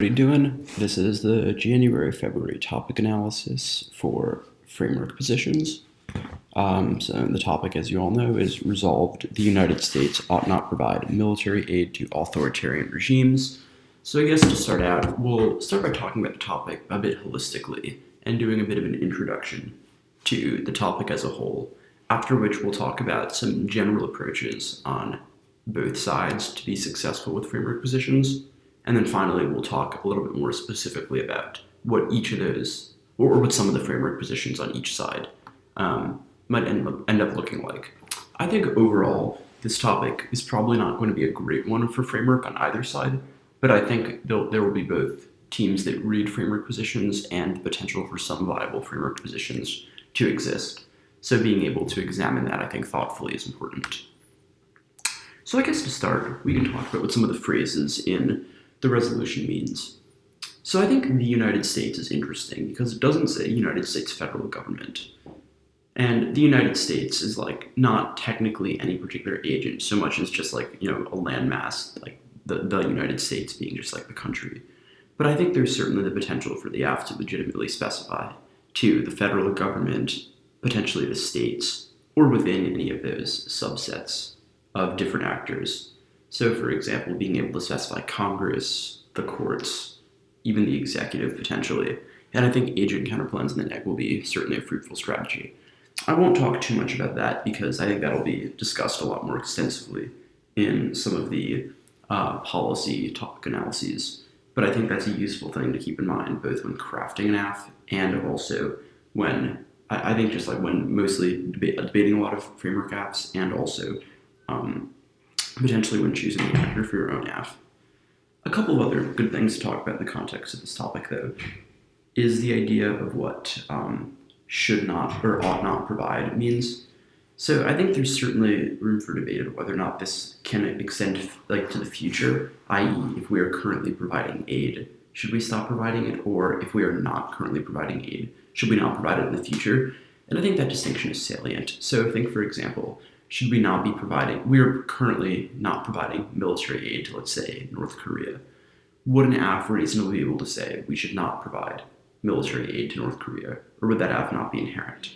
What are you doing? This is the January-February topic analysis for framework positions. So the topic, as you all know, is resolved. The United States ought not provide military aid to authoritarian regimes. So I guess to start out, we'll start by talking about the topic a bit holistically and doing a bit of an introduction to the topic as a whole, after which we'll talk about some general approaches on both sides to be successful with framework positions. And then finally, we'll talk a little bit more specifically about what each of those, or what some of the framework positions on each side might end up looking like. I think overall, this topic is probably not going to be a great one for framework on either side, but I think there will be both teams that read framework positions and the potential for some viable framework positions to exist. So being able to examine that, I think, thoughtfully is important. So I guess to start, we can talk about what some of the phrases in the resolution means. So I think the United States is interesting because it doesn't say United States federal government. And the United States is like not technically any particular agent so much as just like, a landmass, like the United States being just like the country. But I think there's certainly the potential for the AF to legitimately specify to the federal government, potentially the states, or within any of those subsets of different actors. So, for example, being able to specify Congress, the courts, even the executive potentially. And I think agent counterplans in the neck will be certainly a fruitful strategy. I won't talk too much about that because I think that'll be discussed a lot more extensively in some of the policy topic analyses. But I think that's a useful thing to keep in mind, both when crafting an AF and also when, I think just like when mostly debating a lot of framework AFs and also potentially when choosing the actor for your own AF. A couple of other good things to talk about in the context of this topic, though, is the idea of what should not or ought not provide means. So I think there's certainly room for debate of whether or not this can extend to the future, i.e. if we are currently providing aid, should we stop providing it? Or if we are not currently providing aid, should we not provide it in the future? And I think that distinction is salient. So think, for example, should we not be providing, we're currently not providing military aid to, let's say, North Korea. Would an AF reasonably be able to say we should not provide military aid to North Korea, or would that AF not be inherent?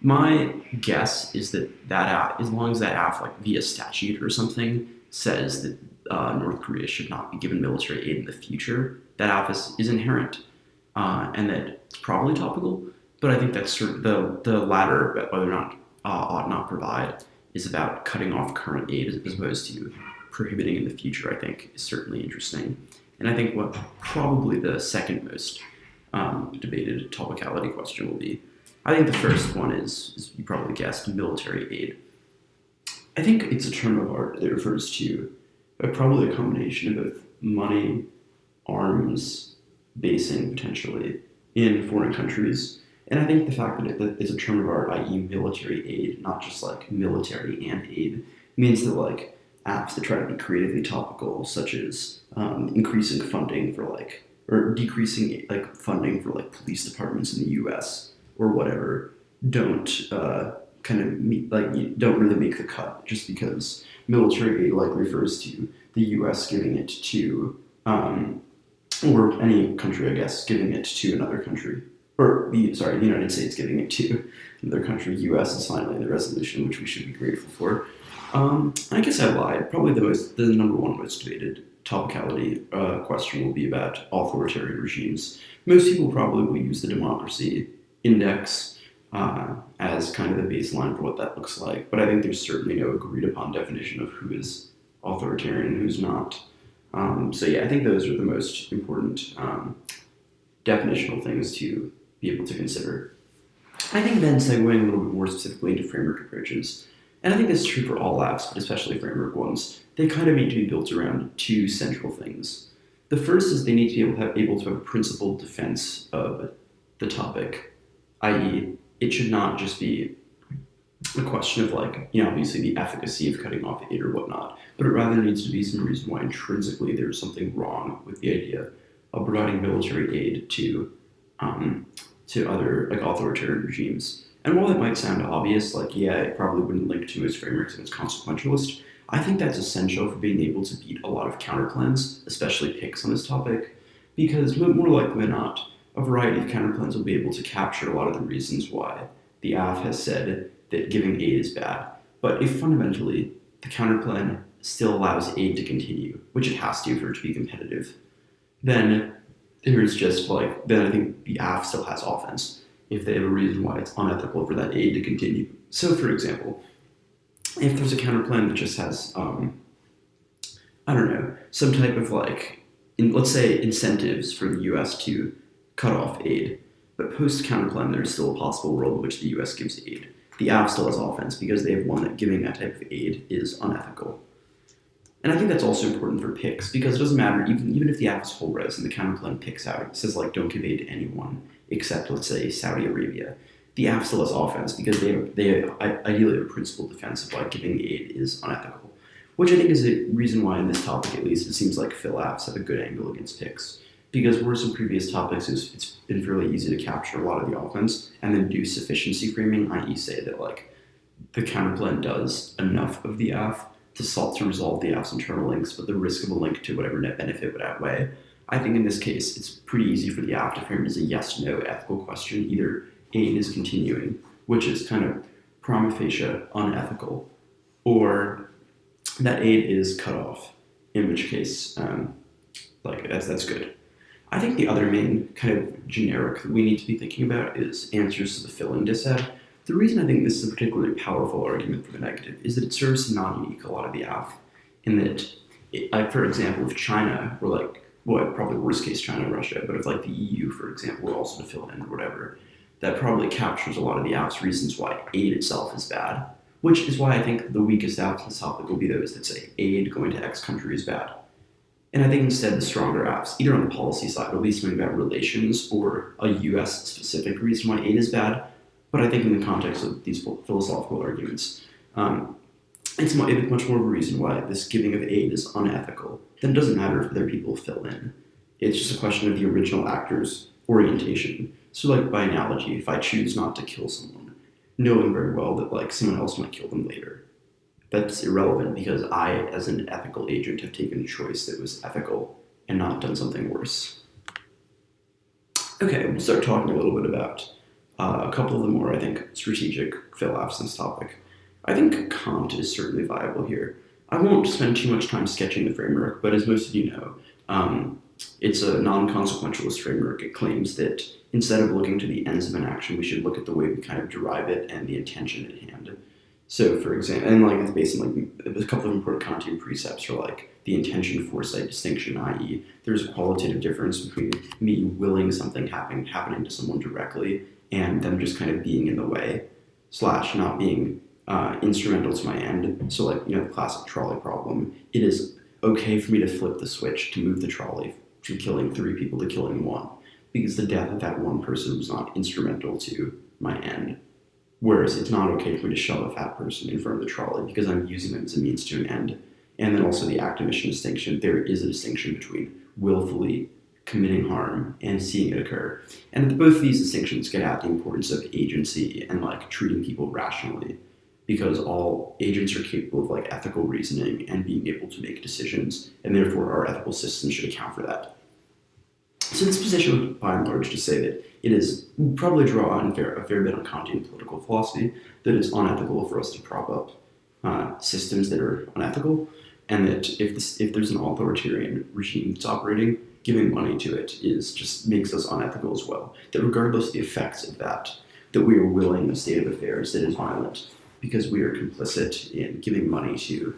My guess is that AF, as long as that AF, like via statute or something, says that North Korea should not be given military aid in the future, that AF is inherent, and that it's probably topical, but I think that's sort of the latter, whether or not ought not provide, is about cutting off current aid as opposed to prohibiting in the future, I think, is certainly interesting. And I think what probably the second most debated topicality question will be, I think the first one is you probably guessed, military aid. I think it's a term of art that refers to probably a combination of both money, arms, basing potentially in foreign countries. And I think the fact that it's a term of art, i.e. military aid, not just like military and aid, means that like apps that try to be creatively topical, such as increasing funding for or decreasing like funding for like police departments in the U.S. or whatever, don't don't really make the cut just because military aid like refers to the U.S. giving it to or any country, I guess, giving it to another country. The United States giving it to another country. U.S. is finally in the resolution, which we should be grateful for. I guess I lied. Probably the number one most debated topicality question will be about authoritarian regimes. Most people probably will use the democracy index as kind of the baseline for what that looks like, but I think there's certainly no agreed upon definition of who is authoritarian and who's not. So yeah, I think those are the most important definitional things to be able to consider. I think then segueing a little bit more specifically into framework approaches, and I think this is true for all apps, but especially framework ones, they kind of need to be built around two central things. The first is they need to be able to have a principled defense of the topic, i.e. it should not just be a question of obviously the efficacy of cutting off aid or whatnot, but it rather needs to be some reason why intrinsically there's something wrong with the idea of providing military aid to other authoritarian regimes. And while it might sound obvious, it probably wouldn't link to its frameworks and its consequentialist, I think that's essential for being able to beat a lot of counterclaims, especially picks on this topic, because more likely than not, a variety of counterplans will be able to capture a lot of the reasons why the AF has said that giving aid is bad. But if fundamentally the counterplan still allows aid to continue, which it has to for it to be competitive, then there's just like, then I think the AF still has offense if they have a reason why it's unethical for that aid to continue. So, for example, if there's a counterplan that just has, I don't know, some type of like, let's say incentives for the US to cut off aid, but post counterplan, there's still a possible world in which the US gives aid. The AF still has offense because they have won that giving that type of aid is unethical. And I think that's also important for picks because it doesn't matter, even if the AF is whole res and the counterplan picks out, it says like don't give aid to anyone except, let's say, Saudi Arabia. The AF still has offense because they ideally have a principled defense of why giving aid is unethical, which I think is a reason why in this topic, at least, it seems like Phil apps have a good angle against picks. Because whereas in previous topics, it's been fairly easy to capture a lot of the offense and then do sufficiency framing, i.e. say that like the counterplan does enough of the AF to resolve the AF's internal links, but the risk of a link to whatever net benefit would outweigh. I think in this case, it's pretty easy for the AF to frame it as a yes-no ethical question. Either aid is continuing, which is kind of prima facie unethical, or that aid is cut off, in which case, that's good. I think the other main kind of generic that we need to be thinking about is answers to the fill-in dissad. The reason I think this is a particularly powerful argument for the negative is that it serves to non-unique a lot of the AF, in that, for example, if China were like, well, probably worst case China and Russia, but if like the EU, for example, were also to fill in or whatever, that probably captures a lot of the AF's reasons why aid itself is bad, which is why I think the weakest AF in this topic will be those that say aid going to X country is bad. And I think instead the stronger apps, either on the policy side, or at least something about relations or a US specific reason why aid is bad, but I think in the context of these philosophical arguments, it's much more of a reason why this giving of aid is unethical. Then it doesn't matter if other people fill in. It's just a question of the original actor's orientation. So like by analogy, if I choose not to kill someone, knowing very well that like someone else might kill them later, that's irrelevant because I, as an ethical agent, have taken a choice that was ethical and not done something worse. Okay, we'll start talking a little bit about a couple of the more, I think, strategic fill-apps in this topic. I think Kant is certainly viable here. I won't spend too much time sketching the framework, but as most of you know, it's a non-consequentialist framework. It claims that instead of looking to the ends of an action, we should look at the way we kind of derive it and the intention at hand. So, for example, and like it's based on like a couple of important Kantian precepts are like the intention foresight distinction, i.e., there's a qualitative difference between me willing something happening to someone directly and them just kind of being in the way, / not being instrumental to my end. So, like, the classic trolley problem. It is okay for me to flip the switch to move the trolley from killing 3 people to killing 1, because the death of that one person was not instrumental to my end. Whereas it's not okay for me to shove a fat person in front of the trolley because I'm using them as a means to an end. And then also the act omission distinction. There is a distinction between willfully committing harm and seeing it occur. And both of these distinctions get at the importance of agency and like treating people rationally, because all agents are capable of like ethical reasoning and being able to make decisions, and therefore our ethical system should account for that. So this position would, by and large, to say that it is probably draw on a fair bit on Kantian political philosophy, that it's unethical for us to prop up systems that are unethical, and that if there's an authoritarian regime that's operating, giving money to it just makes us unethical as well. That regardless of the effects of that we are willing a state of affairs that is violent because we are complicit in giving money to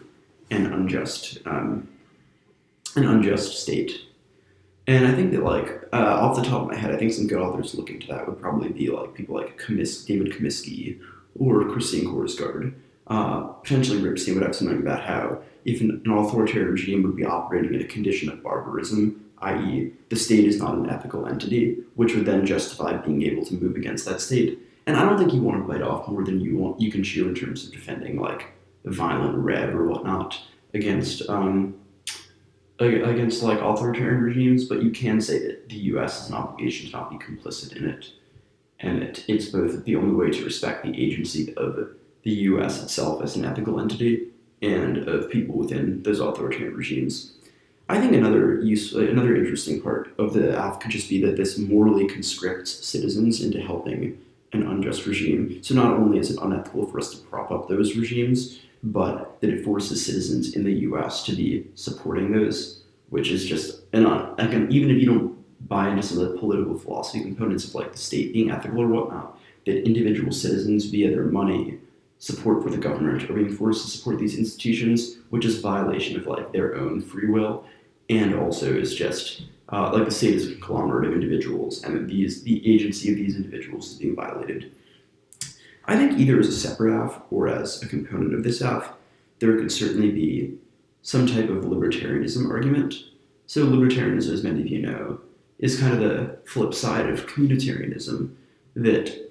an unjust state. And I think that, off the top of my head, I think some good authors looking to that would probably be like people like David Comiskey or Christine Korsgaard. Potentially Ripstein would have something about how if an authoritarian regime would be operating in a condition of barbarism, i.e. the state is not an ethical entity, which would then justify being able to move against that state. And I don't think you want to bite off more than you can chew in terms of defending like the violent red or whatnot against like authoritarian regimes, but you can say that the U.S. has an obligation to not be complicit in it, and that it's both the only way to respect the agency of the U.S. itself as an ethical entity and of people within those authoritarian regimes. I think another interesting part of the app could just be that this morally conscripts citizens into helping an unjust regime. So not only is it unethical for us to prop up those regimes, but that it forces citizens in the U.S. to be supporting those, which is just again, even if you don't buy into some of the political philosophy components of like the state being ethical or whatnot, that individual citizens via their money support for the government are being forced to support these institutions, which is a violation of like their own free will, and also is just like the state is a conglomerate of individuals, and the agency of these individuals is being violated. I think either as a separate app or as a component of this app, there could certainly be some type of libertarianism argument. So libertarianism, as many of you know, is kind of the flip side of communitarianism, that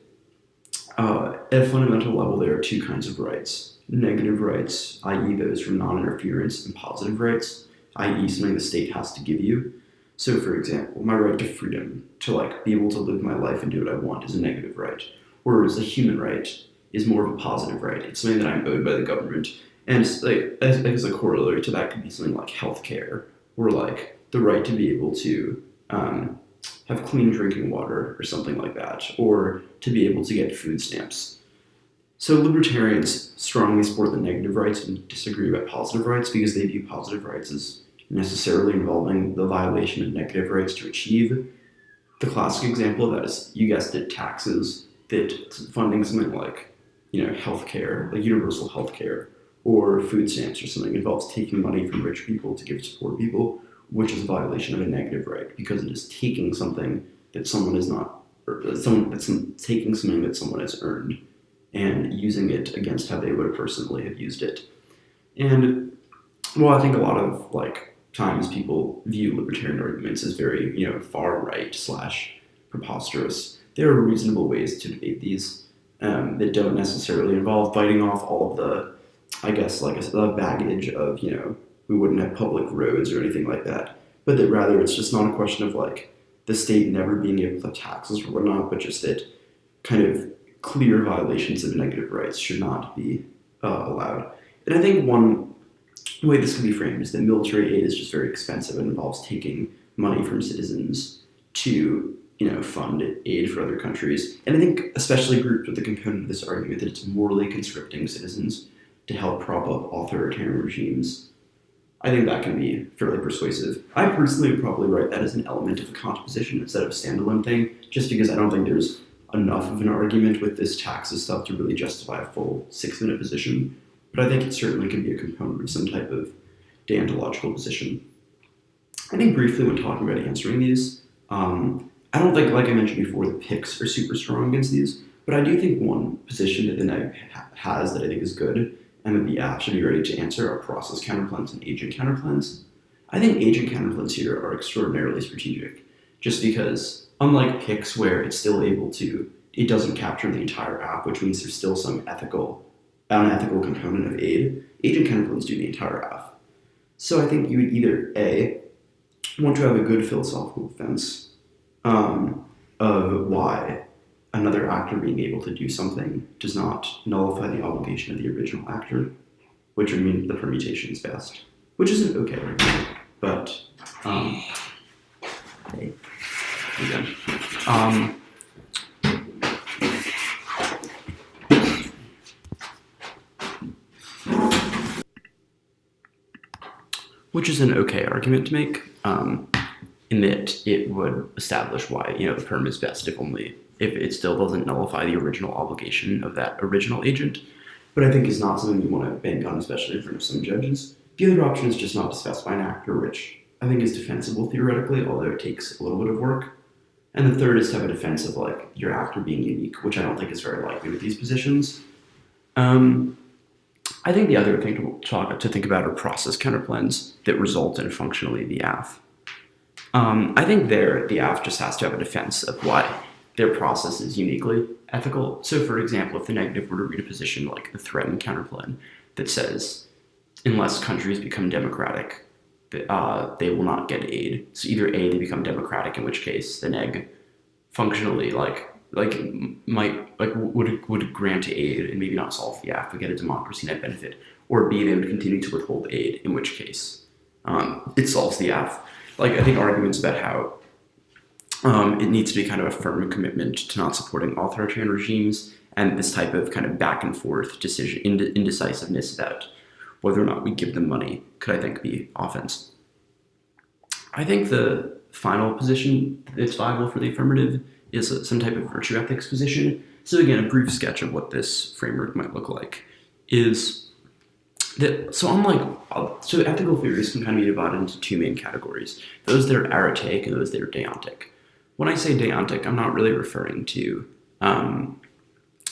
at a fundamental level, there are two kinds of rights. Negative rights, i.e. those from non-interference, and positive rights, i.e. something the state has to give you. So for example, my right to freedom, to like be able to live my life and do what I want, is a negative right. Whereas a human right is more of a positive right. It's something that I'm owed by the government. And it's like, as a corollary to that could be something like healthcare, or like the right to be able to have clean drinking water or something like that, or to be able to get food stamps. So libertarians strongly support the negative rights and disagree about positive rights because they view positive rights as necessarily involving the violation of negative rights to achieve. The classic example of that is, you guessed it, taxes, that funding something like, healthcare, like universal healthcare, or food stamps or something involves taking money from rich people to give to poor people, which is a violation of a negative right because it is taking something that someone is not, or someone that's taking something that someone has earned and using it against how they would personally have used it. And well, I think a lot of like times people view libertarian arguments as very, far right slash preposterous. There are reasonable ways to debate these that don't necessarily involve biting off all of the, I guess, like the baggage of, we wouldn't have public roads or anything like that, but that rather it's just not a question of like the state never being able to have taxes or whatnot, but just that kind of clear violations of negative rights should not be allowed. And I think one way this can be framed is that military aid is just very expensive and involves taking money from citizens to, fund aid for other countries. And I think especially grouped with the component of this argument that it's morally conscripting citizens to help prop up authoritarian regimes, I think that can be fairly persuasive. I personally would probably write that as an element of a contraposition instead of a standalone thing, just because I don't think there's enough of an argument with this taxes stuff to really justify a full 6-minute position. But I think it certainly could be a component of some type of deontological position. I think briefly when talking about answering these, I don't think, like I mentioned before, the picks are super strong against these, but I do think one position that the neg has that I think is good and that the app should be ready to answer are process counterplans and agent counterplans. I think agent counterplans here are extraordinarily strategic, just because unlike picks where it's still able to, it doesn't capture the entire app, which means there's still some unethical component of aid, agent counterplans do the entire app. So I think you would either A, want to have a good philosophical defense of why another actor being able to do something does not nullify the obligation of the original actor, which would mean the permutation is best, which isn't okay right now, but hey, again. Which is an okay argument to make, in that it would establish why the perm is best if it still doesn't nullify the original obligation of that original agent. But I think is not something you want to bank on, especially in front of some judges. The other option is just not to specify an actor, which I think is defensible theoretically, although it takes a little bit of work. And the third is to have a defense of like your actor being unique, which I don't think is very likely with these positions. I think the other thing to think about are process counterplans that result in functionally the AF. I think the AF just has to have a defense of why their process is uniquely ethical. So for example, if the negative were to read a position like the threaten counterplan that says, unless countries become democratic, they will not get aid. So either A, they become democratic, in which case the neg functionally would grant aid and maybe not solve the AF, but get a democracy net benefit, or B, they would continue to withhold aid, in which case it solves the AF. Like, I think arguments about how it needs to be kind of a firm commitment to not supporting authoritarian regimes, and this type of kind of back and forth decision, indecisiveness about whether or not we give them money could, I think, be offense. I think the final position that's viable for the affirmative is some type of virtue ethics position. So again, a brief sketch of what this framework might look like is that, so ethical theories can kind of be divided into two main categories: those that are arete and those that are deontic. When I say deontic, I'm not really referring to, not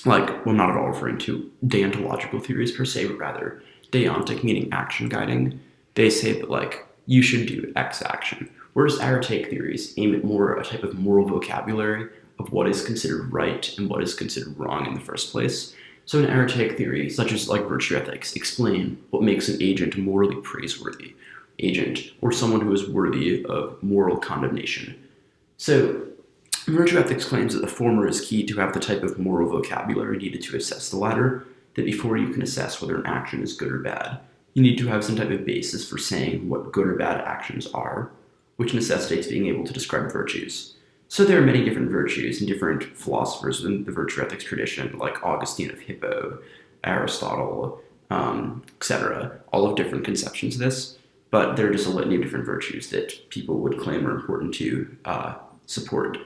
at all referring to deontological theories per se, but rather deontic, meaning action guiding. They say that, like, you should do X action. Whereas arete theories aim at more a type of moral vocabulary of what is considered right and what is considered wrong in the first place. So an arete theory, such as like virtue ethics, explain what makes an agent a morally praiseworthy agent or someone who is worthy of moral condemnation. So virtue ethics claims that the former is key to have the type of moral vocabulary needed to assess the latter, that before you can assess whether an action is good or bad, you need to have some type of basis for saying what good or bad actions are, which necessitates being able to describe virtues. So there are many different virtues and different philosophers in the virtue ethics tradition, like Augustine of Hippo, Aristotle, etc., all have different conceptions of this, but there are just a litany of different virtues that people would claim are important to support.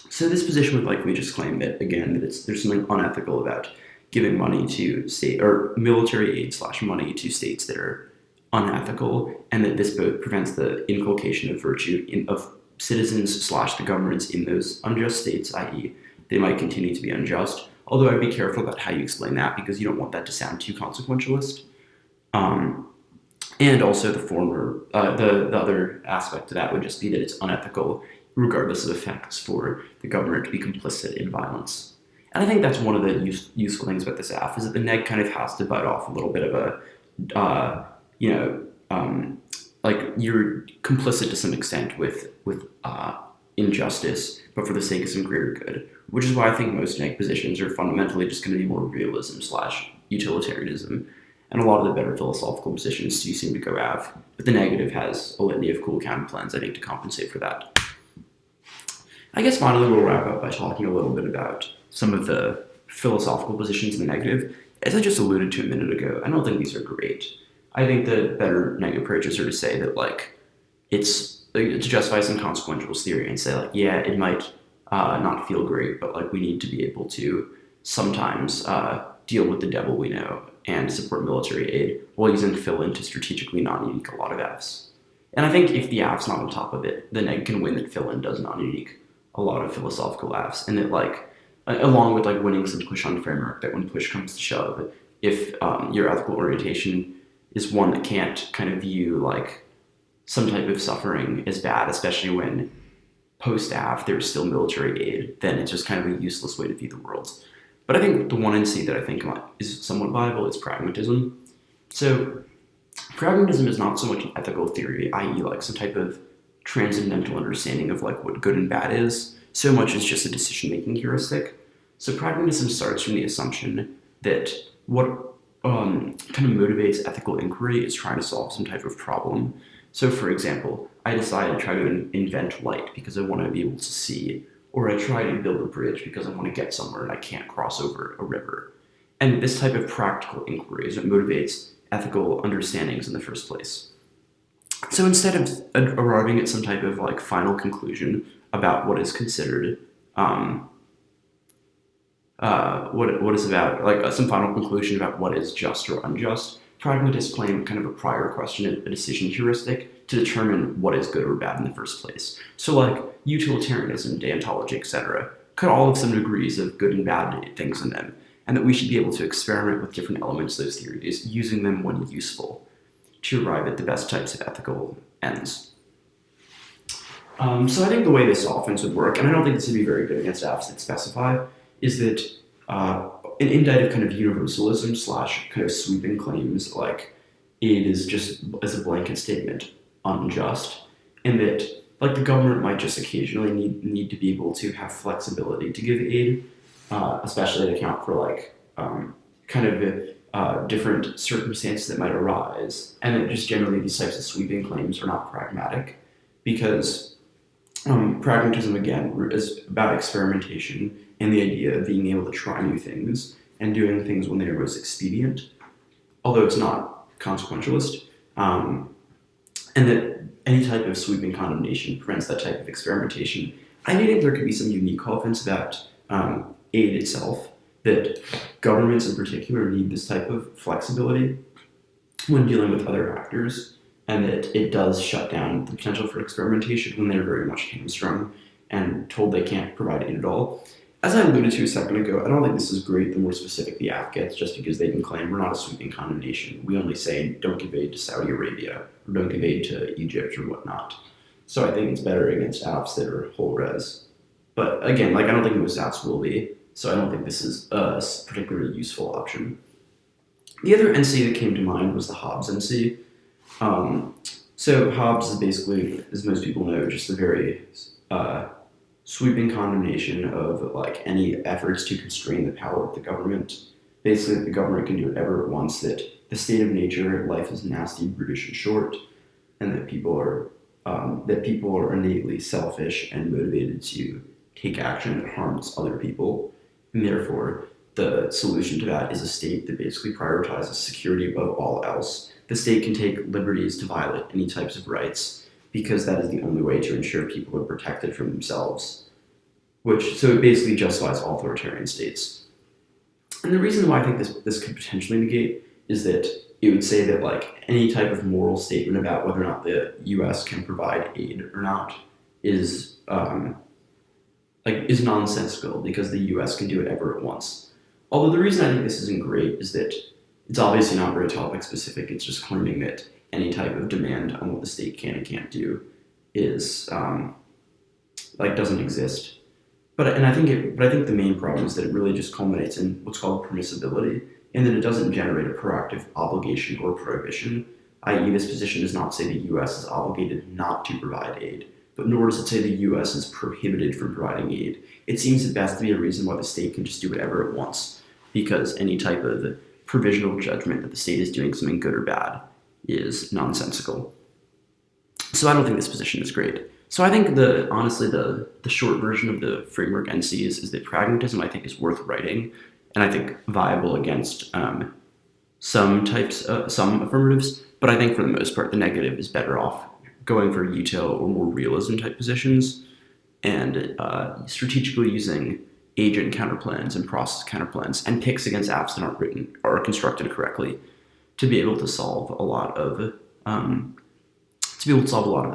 So this position would likely just claim that, again, that there's something unethical about giving money to state or military aid / money to states that are unethical, and that this both prevents the inculcation of virtue of citizens / the governments in those unjust states, i.e., they might continue to be unjust. Although I'd be careful about how you explain that, because you don't want that to sound too consequentialist. And also the other aspect to that would just be that it's unethical, regardless of effects, for the government to be complicit in violence. And I think that's one of the useful things about this AF, is that the neg kind of has to bite off a little bit of a, like, you're complicit to some extent with injustice, but for the sake of some greater good, which is why I think most neg positions are fundamentally just going to be more realism / utilitarianism. And a lot of the better philosophical positions do seem to go AF, but the negative has a litany of cool counterplans, I think, to compensate for that. I guess finally we'll wrap up by talking a little bit about some of the philosophical positions in the negative. As I just alluded to a minute ago, I don't think these are great. I think the better negative approaches are to say that, like, it's to justify some consequentialist theory and say, like, yeah, it might not feel great, but, like, we need to be able to sometimes deal with the devil we know and support military aid while using fill-in to strategically non-unique a lot of Fs. And I think if the F's not on top of it, the neg can win that fill-in does non-unique a lot of philosophical Fs, and that, like, along with, like, winning some push-on framework, that when push comes to shove, if your ethical orientation is one that can't kind of view, like, some type of suffering as bad, especially when post-AF there's still military aid, then it's just kind of a useless way to view the world. But I think the one in C that I think is somewhat viable is pragmatism. So pragmatism is not so much an ethical theory, i.e. like some type of transcendental understanding of, like, what good and bad is, so much as just a decision-making heuristic. So pragmatism starts from the assumption that what kind of motivates ethical inquiry is trying to solve some type of problem. So, for example, I decide to try to invent light because I want to be able to see, or I try to build a bridge because I want to get somewhere and I can't cross over a river. And this type of practical inquiry is what motivates ethical understandings in the first place. So instead of arriving at some type of, like, final conclusion about what is considered, what is about, like, some final conclusion about what is just or unjust, pragmatists claim kind of a prior question, a decision heuristic, to determine what is good or bad in the first place. So, like, utilitarianism, deontology, etc., could all have some degrees of good and bad things in them, and that we should be able to experiment with different elements of those theories, using them when useful, to arrive at the best types of ethical ends. So I think the way this offense would work, and I don't think this would be very good against apps that specify, is that an indicted kind of universalism / kind of sweeping claims, like, aid is just, as a blanket statement, unjust, and that, like, the government might just occasionally need to be able to have flexibility to give aid, especially to account for, like, kind of different circumstances that might arise, and that just generally these types of sweeping claims are not pragmatic, because pragmatism again is about experimentation and the idea of being able to try new things and doing things when they're most expedient, although it's not consequentialist, and that any type of sweeping condemnation prevents that type of experimentation. I do think there could be some unique offense about aid itself, that governments in particular need this type of flexibility when dealing with other actors, and that it does shut down the potential for experimentation when they're very much hamstrung and told they can't provide aid at all. As I alluded to a second ago, I don't think this is great the more specific the act gets, just because they can claim we're not a sweeping condemnation. We only say don't give aid to Saudi Arabia or don't give aid to Egypt or whatnot. So I think it's better against apps that are whole res. But again, I don't think most apps will be, so I don't think this is a particularly useful option. The other NC that came to mind was the Hobbes NC. So Hobbes is basically, as most people know, just a very sweeping condemnation of any efforts to constrain the power of the government. Basically, the government can do whatever it wants, that the state of nature, life is nasty, brutish, and short, and that people are innately selfish and motivated to take action that harms other people, and therefore the solution to that is a state that basically prioritizes security above all else. The state can take liberties to violate any types of rights because that is the only way to ensure people are protected from themselves. So it basically justifies authoritarian states. And the reason why I think this could potentially negate is that it would say that any type of moral statement about whether or not the U.S. can provide aid or not is nonsensical, because the U.S. can do whatever it wants. Although the reason I think this isn't great is that it's obviously not very topic specific. It's just claiming that any type of demand on what the state can and can't do is doesn't exist. But I think the main problem is that it really just culminates in what's called permissibility, and that it doesn't generate a proactive obligation or prohibition, i.e. this position does not say the U.S. is obligated not to provide aid, but nor does it say the U.S. is prohibited from providing aid. It seems at best to be a reason why the state can just do whatever it wants, because any type of provisional judgment that the state is doing something good or bad is nonsensical. So I don't think this position is great. So I think honestly the short version of the framework NC is that pragmatism I think is worth writing, and I think viable against some affirmatives, but I think for the most part the negative is better off going for util or more realism type positions, and strategically using agent counterplans and process counterplans and picks against apps that aren't constructed correctly to be able to solve a lot of that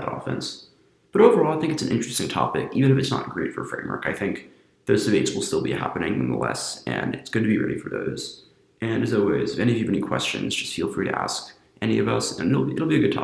offense. But overall, I think it's an interesting topic, even if it's not great for framework. I think those debates will still be happening nonetheless, and it's good to be ready for those. And as always, if any of you have any questions, just feel free to ask any of us, and it'll be a good topic.